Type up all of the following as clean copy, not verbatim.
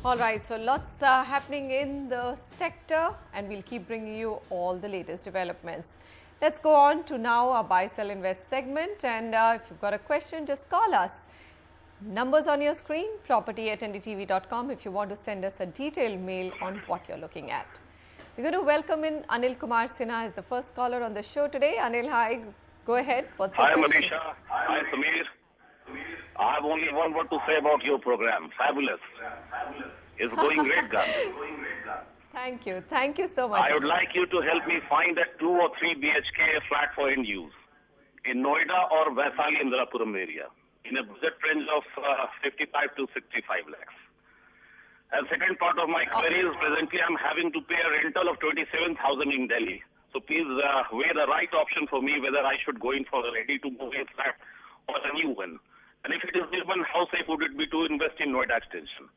All right, so lots happening in the sector and we'll keep bringing you all the latest developments. Let's go on to now our Buy, Sell, Invest segment, and if you've got a question, just call us. Numbers on your screen, property@ndtv.com if you want to send us a detailed mail on what you're looking at. We're going to welcome in Anil Kumar Sinha as the first caller on the show today. Anil, hi. Go ahead. What's your question? Hi, Manisha. Hi, Samir. I have only one word to say about your program. Fabulous. It's going great, guys. Thank you. Thank you so much. I would like you to help me find a 2 or 3 BHK flat for end use in Noida or Vaisali Indirapuram area in a budget range of 55 to 65 lakhs. And second part of my query is presently I'm having to pay a rental of 27,000 in Delhi. So please weigh the right option for me whether I should go in for a ready-to-move flat or a new one. And if it is new one, how safe would it be to invest in Noida extension?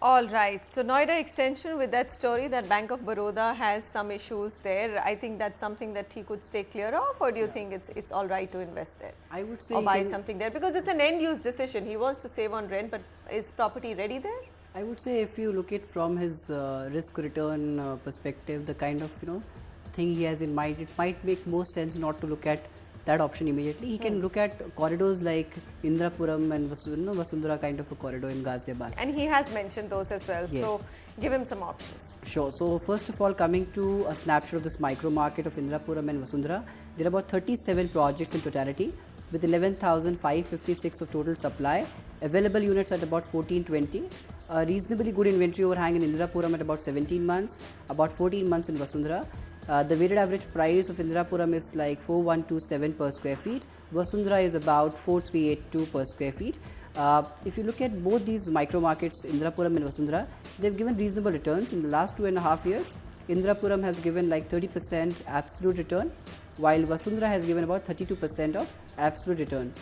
All right. So Noida extension, with that story that Bank of Baroda has some issues there, I think that's something that he could stay clear of, or do you think it's all right to invest there? I would say or buy something there, because it's an end-use decision. He wants to save on rent, but is property ready there? I would say if you look at from his risk-return perspective, the kind of thing he has in mind, it might make more sense not to look at that option immediately. He can look at corridors like Indirapuram and Vasundhara kind of a corridor in Ghaziabad. And he has mentioned those as well. Yes. So give him some options. Sure. So first of all, coming to a snapshot of this micro market of Indirapuram and Vasundhara, there are about 37 projects in totality with 11,556 of total supply. Available units at about 1420. A reasonably good inventory overhang in Indirapuram at about 17 months, about 14 months in Vasundhara. The weighted average price of Indirapuram is like 4127 per square feet. Vasundhara is about 4382 per square feet. If you look at both these micro markets, Indirapuram and Vasundhara, they've given reasonable returns in the last 2.5 years. Indirapuram has given like 30% absolute return, while Vasundhara has given about 32% of absolute return.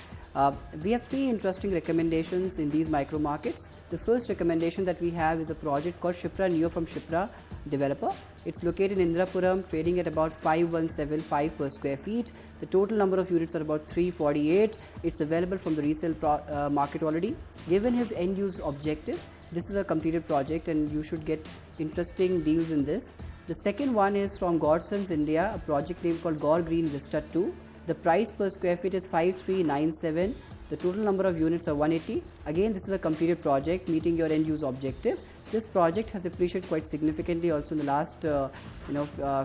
We have 3 interesting recommendations in these micro markets. The first recommendation that we have is a project called Shipra Neo from Shipra developer. It's located in Indirapuram, trading at about 5175 per square feet. The total number of units are about 348. It's available from the resale market already. Given his end use objective, this is a completed project and you should get interesting deals in this. The second one is from Godson's India, a project name called Gore Green Vista 2. The price per square feet is 5397. The total number of units are 180. Again, this is a completed project meeting your end use objective. This project has appreciated quite significantly also in the last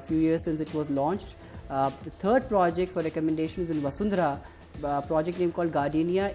few years since it was launched. The third project for recommendation is in Vasundhara, project name called Gardenia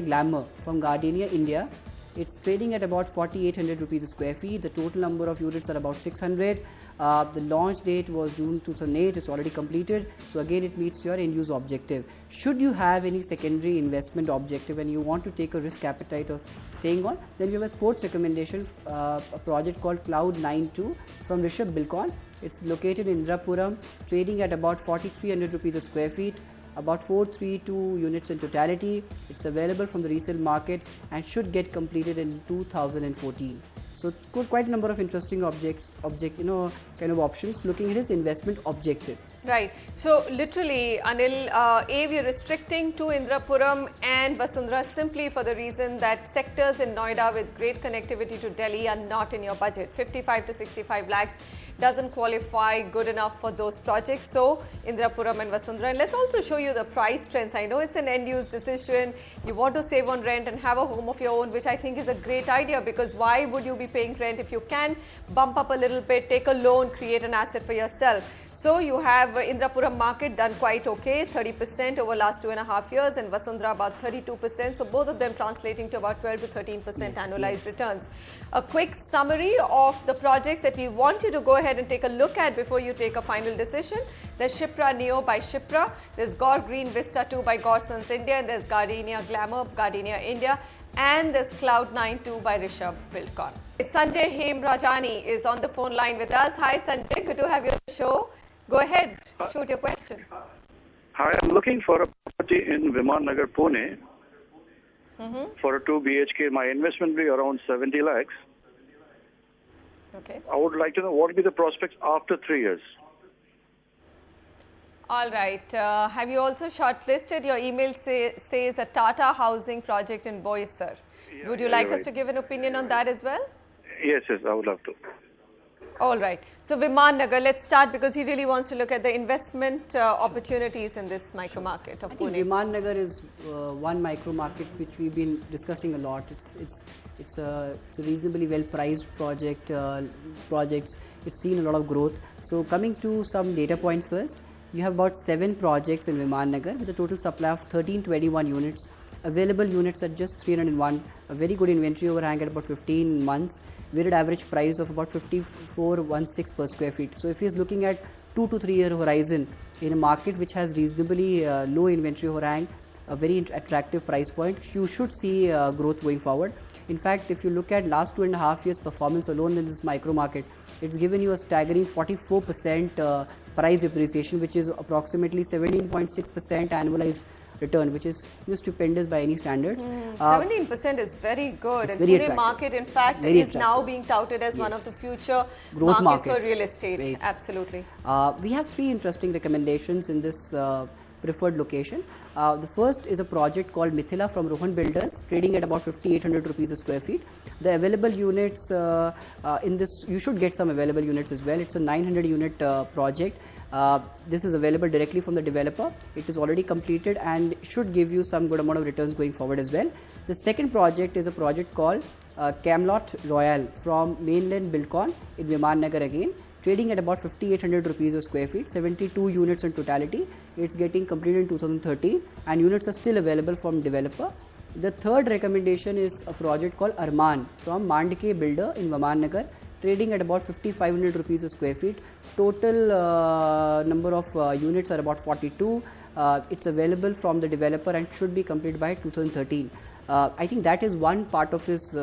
Glamour from Gardenia, India. It's trading at about 4800 rupees a square feet. The total number of units are about 600. The launch date was June 2008. It's already completed. So again, it meets your end use objective. Should you have any secondary investment objective and you want to take a risk appetite of staying on, then we have a fourth recommendation, a project called Cloud 92 from Rishabh Bilkon. It's located in Indirapuram, trading at about 4300 rupees a square feet. About 432 units in totality. It's available from the resale market and should get completed in 2014. So quite a number of interesting kind of options looking at his investment objective. Right. So literally, Anil, we are restricting to Indirapuram and Vasundhara simply for the reason that sectors in Noida with great connectivity to Delhi are not in your budget. 55 to 65 lakhs doesn't qualify good enough for those projects. So Indirapuram and Vasundhara. And let's also show you the price trends. I know it's an end-use decision. You want to save on rent and have a home of your own, which I think is a great idea, because why would you be paying rent if you can bump up a little bit, take a loan, create an asset for yourself? So you have Indirapuram market done quite okay, 30% over last 2.5 years, and Vasundhara about 32%. So both of them translating to about 12 to 13% annualized returns. A quick summary of the projects that we want you to go ahead and take a look at before you take a final decision. There's Shipra Neo by Shipra, there's Gore Green Vista 2 by Gorsons India, and there's Gardenia Glamour, Gardenia India, and there's Cloud 92 by Rishabh Bilkon. Sanjay Hemrajani is on the phone line with us. Hi Sanjay, good to have you on the show. Go ahead, shoot your question. Hi, I'm looking for a property in Viman Nagar, Pune for a 2 BHK. My investment will be around 70 lakhs. Okay. I would like to know what will be the prospects after 3 years. All right. Have you also shortlisted? Your email says a Tata housing project in Boisar. Yeah, would you like us to give an opinion on that as well? Yes, I would love to. All right. So Viman Nagar, let's start because he really wants to look at the investment opportunities in this micro market of I think Pune. Viman Nagar is one micro market which we've been discussing a lot. It's a reasonably well priced projects. It's seen a lot of growth. So coming to some data points first, you have about 7 projects in Viman Nagar with a total supply of 1321 units. Available units at just 301, a very good inventory overhang at about 15 months, weighted average price of about 5416 per square feet. So if he is looking at 2 to 3 year horizon in a market which has reasonably low inventory overhang, a very attractive price point, you should see growth going forward. In fact, if you look at last 2.5 years performance alone in this micro market, it's given you a staggering 44% price appreciation, which is approximately 17.6% annualized return, which is stupendous by any standards. 17% is very good. It's And very Pune attractive. market, in fact, Very is now being touted as one of the future Growth markets markets. for real estate. Right. Absolutely. We have 3 interesting recommendations in this preferred location. The first is a project called Mithila from Rohan Builders, trading at about 5,800 rupees a square feet. The available units in this, you should get some available units as well. It's a 900 unit project. This is available directly from the developer. It is already completed and should give you some good amount of returns going forward as well. The second project is a project called Camelot Royal from Mainland Buildcon in Viman Nagar again, trading at about 5,800 rupees a square feet, 72 units in totality. It's getting completed in 2013 and units are still available from developer. The third recommendation is a project called Arman from Mandke Builder in Viman Nagar, trading at about 5,500 rupees a square feet. Total number of units are about 42. It's available from the developer and should be completed by 2013. I think that is one part of his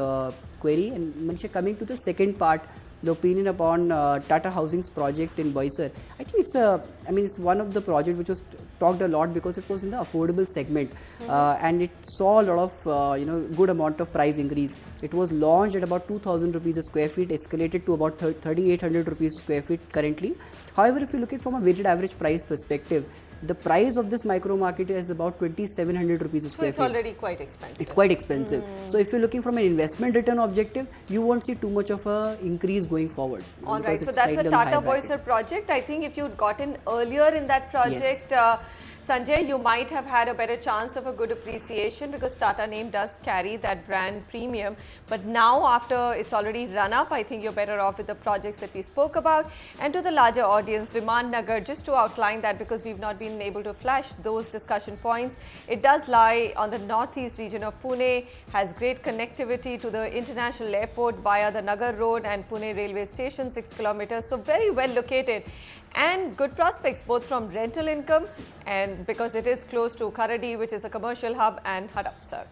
query. And Manisha, coming to the second part, the opinion upon Tata Housing's project in Boisar. I think it's one of the projects which was talked a lot because it was in the affordable segment and it saw a lot of good amount of price increase. It was launched at about 2,000 rupees a square feet, escalated to about 3,800 rupees square feet currently. However, if you look at it from a weighted average price perspective, the price of this micro market is about 2,700 rupees a square feet. So it's already quite expensive. It's quite expensive. So if you're looking from an investment return objective, you won't see too much of a increase going forward. All right, so that's a Tata Boisar project. I think if you'd gotten earlier in that project, Sanjay, you might have had a better chance of a good appreciation because Tata name does carry that brand premium. But now after it's already run up, I think you're better off with the projects that we spoke about. And to the larger audience, Viman Nagar, just to outline that because we've not been able to flash those discussion points, it does lie on the northeast region of Pune, has great connectivity to the international airport via the Nagar Road and Pune railway station, 6 kilometers. So very well located and good prospects both from rental income and because it is close to Kharadi, which is a commercial hub, and Hadapsar.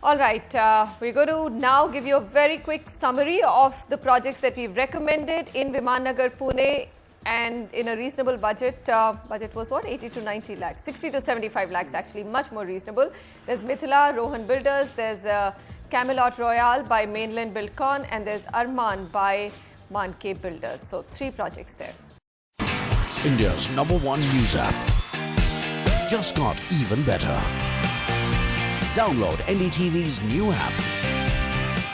All right, we're going to now give you a very quick summary of the projects that we've recommended in Viman Nagar, Pune, and in a reasonable budget. Budget was what? 80 to 90 lakhs, 60 to 75 lakhs actually, much more reasonable. There's Mithila, Rohan Builders, there's Camelot Royal by Mainland Buildcon, and there's Arman by Mandke Builders. So 3 projects there. India's #1 news app just got even better. Download NDTV's new app.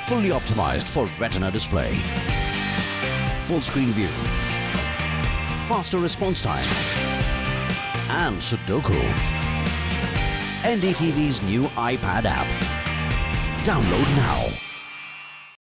Fully optimized for retina display. Full screen view. Faster response time. And Sudoku. NDTV's new iPad app. Download now.